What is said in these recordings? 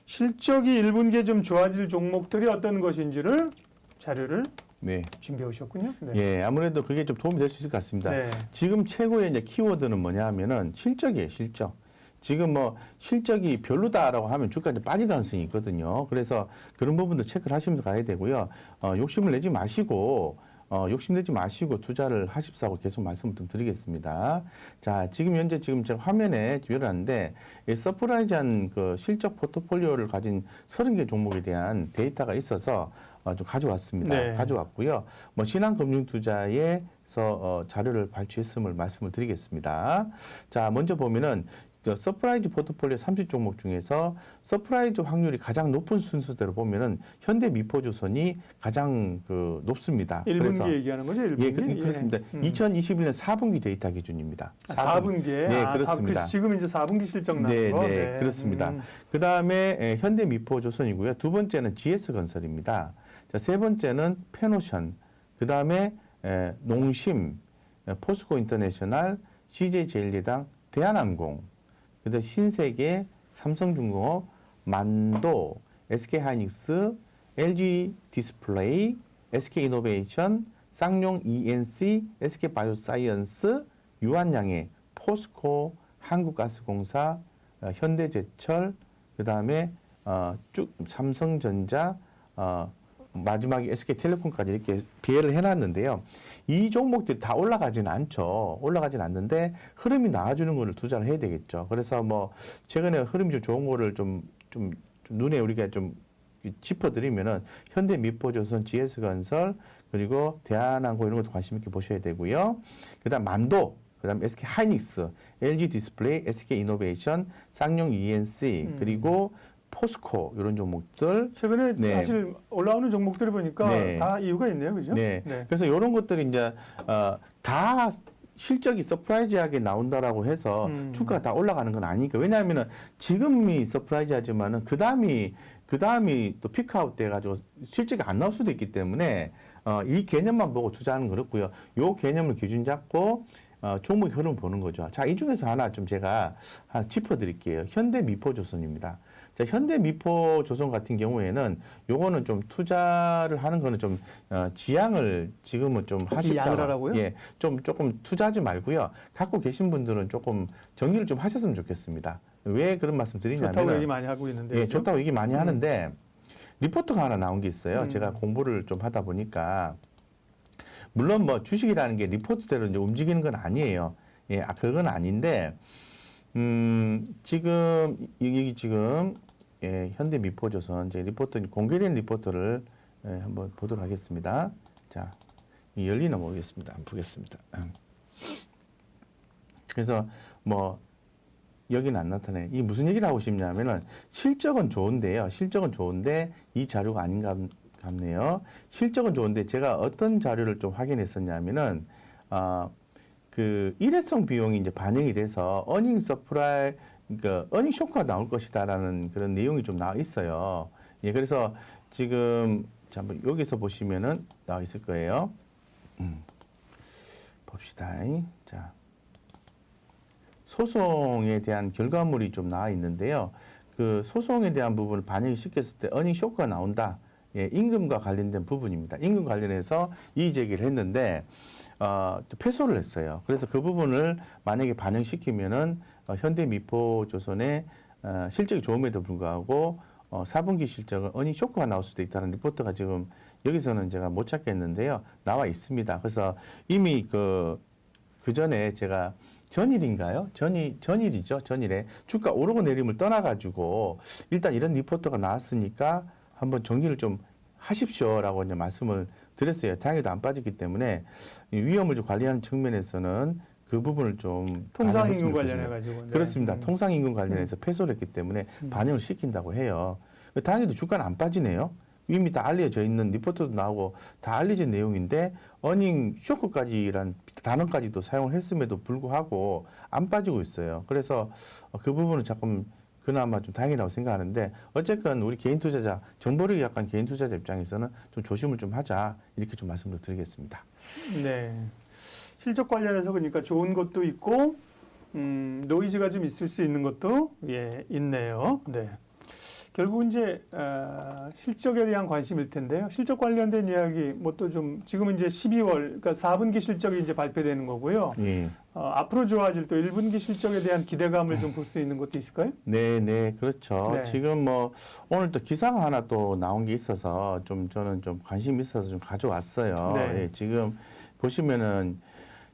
실적이 1분기에 좀 좋아질 종목들이 어떤 것인지를 자료를 네. 준비해 오셨군요. 네. 예, 아무래도 그게 좀 도움이 될 수 있을 것 같습니다. 네. 지금 최고의 이제 키워드는 뭐냐 하면은 실적이에요, 실적. 지금 뭐 실적이 별로다라고 하면 주가 이제 빠질 가능성이 있거든요. 그래서 그런 부분도 체크를 하시면서 가야 되고요. 욕심을 내지 마시고 투자를 하십사고 계속 말씀을 좀 드리겠습니다. 자, 지금 현재 지금 제가 화면에 열었는데 이 서프라이즈한 그 실적 포트폴리오를 가진 30개 종목에 대한 데이터가 있어서 좀 가져왔습니다. 네. 가져왔고요. 뭐 신한금융투자에서 자료를 발췌했음을 말씀을 드리겠습니다. 자, 먼저 보면은 서프라이즈 포트폴리오 30종목 중에서 서프라이즈 확률이 가장 높은 순서대로 보면은 현대미포조선이 가장 높습니다. 1분기 그래서 얘기하는 거죠? 1분기? 예, 그렇습니다. 예. 2021년 4분기 데이터 기준입니다. 4분기에? 네, 그렇습니다. 지금 이제 4분기 실적 나온 네, 거? 네, 그렇습니다. 그 다음에 현대미포조선이고요. 두 번째는 GS건설입니다. 자, 세 번째는 페노션, 그 다음에 농심, 포스코인터내셔널, CJ제일제당, 대한항공, 그다음 신세계, 삼성중공업, 만도, SK하이닉스, LG디스플레이, SK이노베이션, 쌍용 ENC, SK바이오사이언스, 유한양해, 포스코, 한국가스공사, 현대제철, 그다음에 쭉 삼성전자, 마지막에 SK텔레콤까지 이렇게 비례를 해놨는데요. 이 종목들이 다 올라가진 않죠. 올라가진 않는데 흐름이 나와주는 거를 투자를 해야 되겠죠. 그래서 뭐 최근에 흐름이 좀 좋은 거를 좀 눈에 우리가 좀 짚어드리면은 현대미포조선, GS건설 그리고 대한항공 이런 것도 관심 있게 보셔야 되고요. 그다음 만도, 그다음 SK하이닉스, LG디스플레이, SK이노베이션, 쌍용 ENC 그리고 포스코 이런 종목들 최근에 네. 사실 올라오는 종목들을 보니까 네. 다 이유가 있네요, 그죠? 네. 그래서 이런 것들이 이제 다 실적이 서프라이즈하게 나온다라고 해서 주가가 다 올라가는 건 아니니까. 왜냐하면은 지금이 서프라이즈하지만은 그 다음이 또 피크아웃 돼가지고 실적이 안 나올 수도 있기 때문에 이 개념만 보고 투자하는 건 그렇고요. 요 개념을 기준 잡고 종목의 흐름을 보는 거죠. 자, 이 중에서 하나 좀 제가 하나 짚어드릴게요. 현대미포조선입니다. 자, 현대미포조선 같은 경우에는 요거는 좀 투자를 하는 거는 좀 지양을 지금은 좀 지양을 하라고요? 예, 조금 투자하지 말고요. 갖고 계신 분들은 조금 정리를 좀 하셨으면 좋겠습니다. 왜 그런 말씀 드리냐면 좋다고 얘기 많이 하고 있는데. 예, 좋다고 얘기 많이 하는데 리포트가 하나 나온 게 있어요. 제가 공부를 좀 하다 보니까 물론 뭐 주식이라는 게 리포트대로 이제 움직이는 건 아니에요. 예, 그건 아닌데 지금 여기 지금 현대미포조선 이제 리포트 공개된 리포트를 한번 보도록 하겠습니다. 자, 열리나 모르겠습니다. 한번 보겠습니다. 그래서 뭐 여기는 안 나타나요. 이 무슨 얘기를 하고 싶냐면은 실적은 좋은데요. 실적은 좋은데 이 자료가 아닌가 같네요. 실적은 좋은데 제가 어떤 자료를 좀 확인했었냐면은 그 일회성 비용이 이제 반영이 돼서 어닝 서프라이, 그러니까 어닝 쇼크가 나올 것이다라는 그런 내용이 좀 나와 있어요. 예, 그래서 지금 한번 여기서 보시면은 나와 있을 거예요. 봅시다. 자, 소송에 대한 결과물이 좀 나와 있는데요. 그 소송에 대한 부분을 반영을 시켰을 때 어닝 쇼크가 나온다. 예, 임금과 관련된 부분입니다. 임금 관련해서 이의 제기를 했는데 패소를 했어요. 그래서 그 부분을 만약에 반영시키면은 현대미포조선의 실적이 좋음에도 불구하고 4분기 실적은 어닝 쇼크가 나올 수도 있다는 리포트가 지금 여기서는 제가 못 찾겠는데요. 나와 있습니다. 그래서 이미 그 전에 제가 전일인가요? 전일이죠. 전일에 주가 오르고 내림을 떠나가지고 일단 이런 리포트가 나왔으니까 한번 정리를 좀 하십시오라고 이제 말씀을 드렸어요. 다행히도 안 빠졌기 때문에 위험을 좀 관리하는 측면에서는 그 부분을 좀 통상임금 관련해가지고. 네. 그렇습니다. 통상임금 관련해서 패소를 했기 때문에 반영을 시킨다고 해요. 다행히도 주가는 안 빠지네요. 이미 다 알려져 있는 리포트도 나오고 다 알려진 내용인데 어닝 쇼크까지란 단어까지도 사용을 했음에도 불구하고 안 빠지고 있어요. 그래서 그 부분은 조금 그나마 좀 다행이라고 생각하는데 어쨌건 우리 개인 투자자, 정보력이 약간 개인 투자자 입장에서는 좀 조심을 좀 하자 이렇게 좀 말씀을 드리겠습니다. 네. 실적 관련해서 그러니까 좋은 것도 있고 노이즈가 좀 있을 수 있는 것도 있네요. 네. 결국 이제 실적에 대한 관심일 텐데요. 실적 관련된 이야기 뭐 또 좀 지금은 이제 12월 그러니까 4분기 실적이 이제 발표되는 거고요. 예. 앞으로 좋아질 또 1분기 실적에 대한 기대감을 좀 볼 수 있는 것도 있을까요? 네, 네, 그렇죠. 네. 지금 뭐 오늘 또 기사가 하나 또 나온 게 있어서 좀 저는 좀 관심 있어서 좀 가져왔어요. 네. 예, 지금 보시면은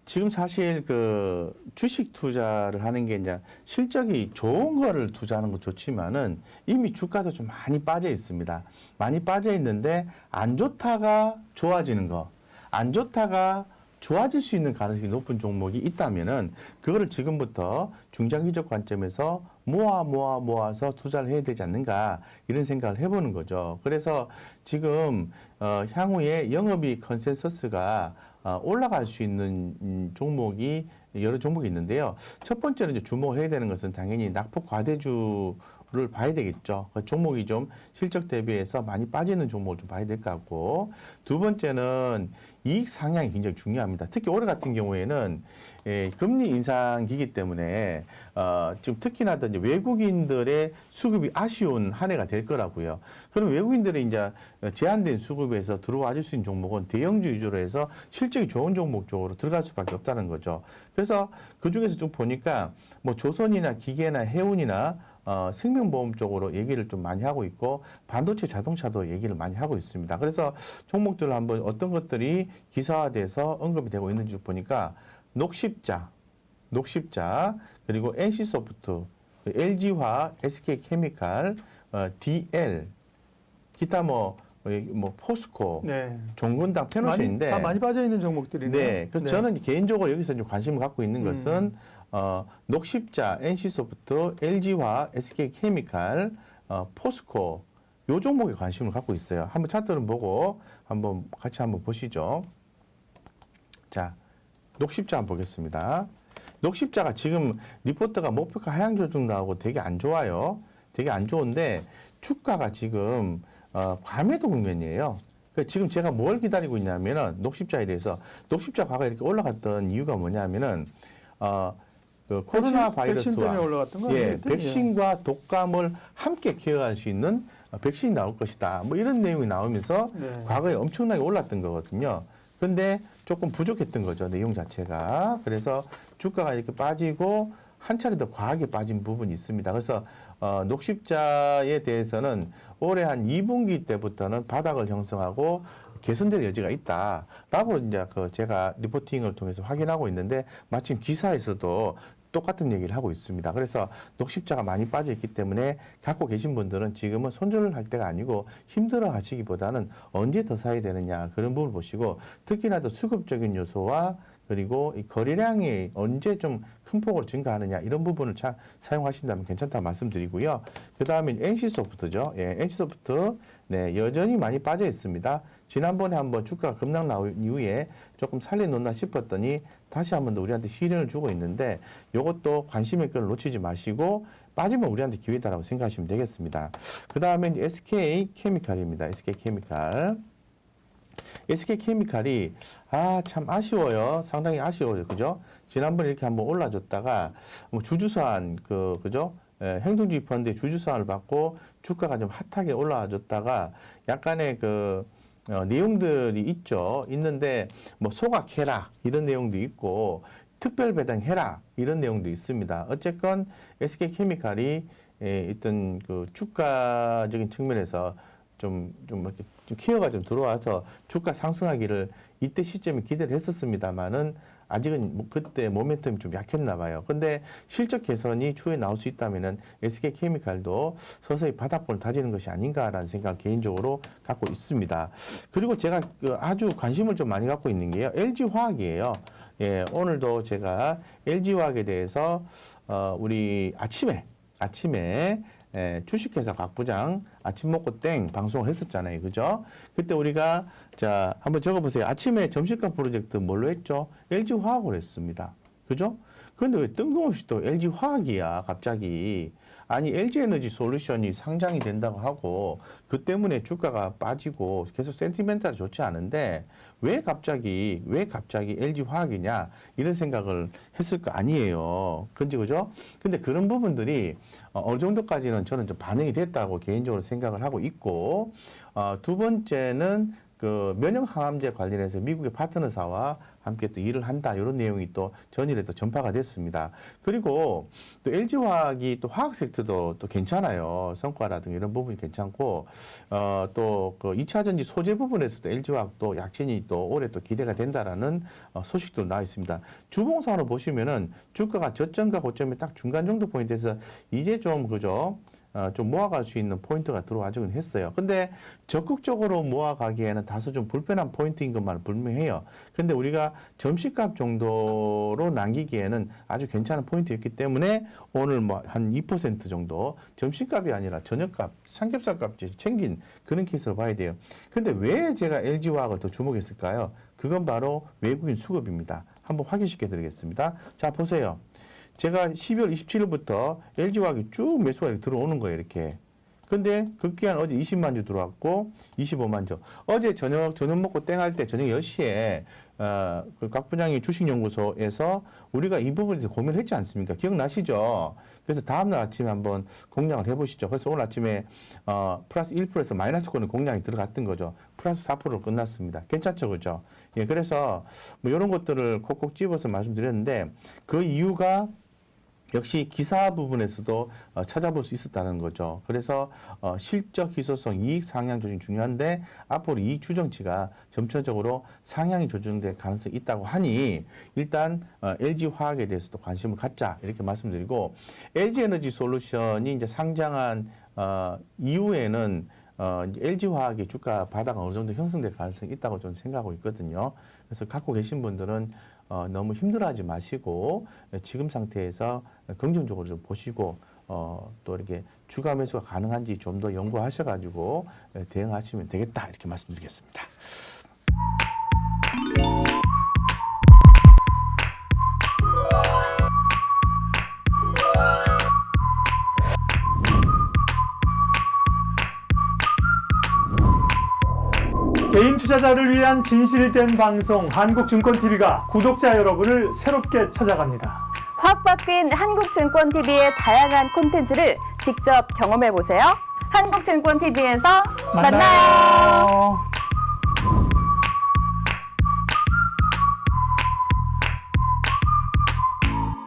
지금 사실 그 주식 투자를 하는 게 이제 실적이 좋은 거를 투자하는 거 좋지만은 이미 주가도 좀 많이 빠져 있습니다. 많이 빠져 있는데 안 좋다가 좋아지는 거, 안 좋다가 좋아질 수 있는 가능성이 높은 종목이 있다면은 그거를 지금부터 중장기적 관점에서 모아서 투자를 해야 되지 않는가 이런 생각을 해보는 거죠. 그래서 지금 향후에 영업이익 컨센서스가 올라갈 수 있는 종목이 여러 종목이 있는데요. 첫 번째는 이제 주목을 해야 되는 것은 당연히 낙폭 과대주를 봐야 되겠죠. 그 종목이 좀 실적 대비해서 많이 빠지는 종목을 좀 봐야 될 것 같고, 두 번째는 이익 상향이 굉장히 중요합니다. 특히 올해 같은 경우에는 금리 인상기기 때문에 지금 특히나 이제 외국인들의 수급이 아쉬운 한 해가 될 거라고요. 그럼 외국인들이 이제 제한된 수급에서 들어와 줄 수 있는 종목은 대형주 위주로 해서 실적이 좋은 종목 쪽으로 들어갈 수밖에 없다는 거죠. 그래서 그 중에서 좀 보니까 뭐 조선이나 기계나 해운이나 생명보험 쪽으로 얘기를 좀 많이 하고 있고 반도체 자동차도 얘기를 많이 하고 있습니다. 그래서 종목들을 한번 어떤 것들이 기사화돼서 언급이 되고 있는지 보니까 녹십자 그리고 NC소프트, LG화, SK케미칼, DL, 기타 뭐 포스코, 네. 종근당 페노션인데 다 많이 빠져 있는 종목들이네요. 네, 그래서 네. 저는 개인적으로 여기서 좀 관심을 갖고 있는 것은 녹십자, NC소프트, LG화, SK케미칼, 포스코 요 종목에 관심을 갖고 있어요. 한번 차트를 보고 같이 한번 보시죠. 자, 녹십자 한번 보겠습니다. 녹십자가 지금 리포트가 목표가 하향 조정 나오고 되게 안 좋아요. 되게 안 좋은데 주가가 지금 과매도 국면이에요. 지금 제가 뭘 기다리고 있냐면은 녹십자에 대해서 녹십자 과거에 이렇게 올라갔던 이유가 뭐냐면은 그 코로나 백신 때문에 바이러스와 올라갔던 거 아니에요? 백신과 독감을 함께 케어할 수 있는 백신이 나올 것이다. 뭐 이런 내용이 나오면서 네. 과거에 엄청나게 올랐던 거거든요. 근데 조금 부족했던 거죠, 내용 자체가. 그래서 주가가 이렇게 빠지고 한 차례 더 과하게 빠진 부분이 있습니다. 그래서 녹십자에 대해서는 올해 한 2분기 때부터는 바닥을 형성하고 개선될 여지가 있다라고 이제 제가 리포팅을 통해서 확인하고 있는데 마침 기사에서도 똑같은 얘기를 하고 있습니다. 그래서 녹십자가 많이 빠져 있기 때문에 갖고 계신 분들은 지금은 손절을 할 때가 아니고 힘들어 하시기보다는 언제 더 사야 되느냐 그런 부분을 보시고 특히나 더 수급적인 요소와 그리고 이 거래량이 언제 좀 큰 폭으로 증가하느냐 이런 부분을 사용하신다면 괜찮다 말씀드리고요. 그 다음에 NC소프트죠. 예, NC소프트 네, 여전히 많이 빠져 있습니다. 지난번에 한번 주가가 급락 나온 이후에 조금 살려놓나 싶었더니 다시 한번 더 우리한테 시련을 주고 있는데 이것도 관심의 끈을 놓치지 마시고 빠지면 우리한테 기회다라고 생각하시면 되겠습니다. 그 다음에 SK케미칼입니다. SK케미칼. SK케미칼이 참 아쉬워요. 상당히 아쉬워요. 그죠? 지난번에 이렇게 한번 올라줬다가 뭐 주주수환 그죠? 행동주의 펀드의 주주수환을 받고 주가가 좀 핫하게 올라와줬다가 약간의 내용들이 있는데 뭐 소각해라 이런 내용도 있고 특별 배당해라 이런 내용도 있습니다. 어쨌건 SK케미칼이 있던 그 주가적인 측면에서 좀 이렇게 좀 기회가 좀 들어와서 주가 상승하기를 이때 시점에 기대를 했었습니다만은 아직은 뭐 그때 모멘텀이 좀 약했나 봐요. 근데 실적 개선이 추후에 나올 수 있다면은 SK케미칼도 서서히 바닥권을 다지는 것이 아닌가라는 생각을 개인적으로 갖고 있습니다. 그리고 제가 아주 관심을 좀 많이 갖고 있는 게요. LG화학이에요. 예, 오늘도 제가 LG화학에 대해서 우리 아침에 주식회사 곽 부장 아침 먹고 땡 방송을 했었잖아요. 그죠? 그때 우리가 자 한번 적어보세요. 아침에 점심값 프로젝트 뭘로 했죠? LG화학으로 했습니다. 그죠? 그런데 왜 뜬금없이 또 LG화학이야 갑자기. 아니 LG에너지 솔루션이 상장이 된다고 하고 그 때문에 주가가 빠지고 계속 센티멘탈이 좋지 않은데 왜 갑자기 LG화학이냐 이런 생각을 했을 거 아니에요. 그죠? 근데 그런 부분들이 어느 정도까지는 저는 좀 반영이 됐다고 개인적으로 생각을 하고 있고 두 번째는 그 면역 항암제 관련해서 미국의 파트너사와 함께 또 일을 한다 이런 내용이 또 전일에 또 전파가 됐습니다. 그리고 또 LG화학이 또 화학 섹터도 또 괜찮아요. 성과라든가 이런 부분이 괜찮고 또 그 2차 전지 소재 부분에서도 LG화학도 약진이 또 올해 또 기대가 된다라는 소식도 나와 있습니다. 주봉상으로 보시면은 주가가 저점과 고점의 딱 중간 정도 포인트에서 이제 좀 그죠? 좀 모아갈 수 있는 포인트가 들어와주긴 했어요. 근데 적극적으로 모아가기에는 다소 좀 불편한 포인트인 것만 분명해요. 근데 우리가 점심값 정도로 남기기에는 아주 괜찮은 포인트였기 때문에 오늘 뭐 한 2% 정도 점심값이 아니라 저녁값, 삼겹살값이 챙긴 그런 케이스로 봐야 돼요. 근데 왜 제가 LG화학을 더 주목했을까요? 그건 바로 외국인 수급입니다. 한번 확인시켜 드리겠습니다. 자, 보세요. 제가 12월 27일부터 LG화학이 쭉 매수가 이렇게 들어오는 거예요, 이렇게. 근데 급기한 어제 20만 주 들어왔고 25만 주. 어제 저녁 먹고 땡할 때 저녁 10시에 그 각 분양의 주식연구소에서 우리가 이 부분에 대해서 고민을 했지 않습니까? 기억나시죠? 그래서 다음날 아침에 한번 공략을 해보시죠. 그래서 오늘 아침에 플러스 1%에서 마이너스권의 공략이 들어갔던 거죠. 플러스 4%로 끝났습니다. 괜찮죠, 그죠? 예, 그래서 뭐 이런 것들을 콕콕 집어서 말씀드렸는데 그 이유가 역시 기사 부분에서도 찾아볼 수 있었다는 거죠. 그래서 실적 희소성, 이익 상향 조정이 중요한데 앞으로 이익 추정치가 점차적으로 상향이 조정될 가능성이 있다고 하니 일단 LG화학에 대해서도 관심을 갖자 이렇게 말씀드리고 LG에너지 솔루션이 이제 상장한 이후에는 LG화학의 주가 바닥은 어느 정도 형성될 가능성이 있다고 저는 생각하고 있거든요. 그래서 갖고 계신 분들은 너무 힘들어하지 마시고 지금 상태에서 긍정적으로 좀 보시고 또 이렇게 추가 매수가 가능한지 좀 더 연구하셔가지고 대응하시면 되겠다 이렇게 말씀드리겠습니다. 개인 투자자를 위한 진실된 방송 한국증권TV가 구독자 여러분을 새롭게 찾아갑니다. 확 바뀐 한국증권TV의 다양한 콘텐츠를 직접 경험해보세요. 한국증권TV에서 만나요.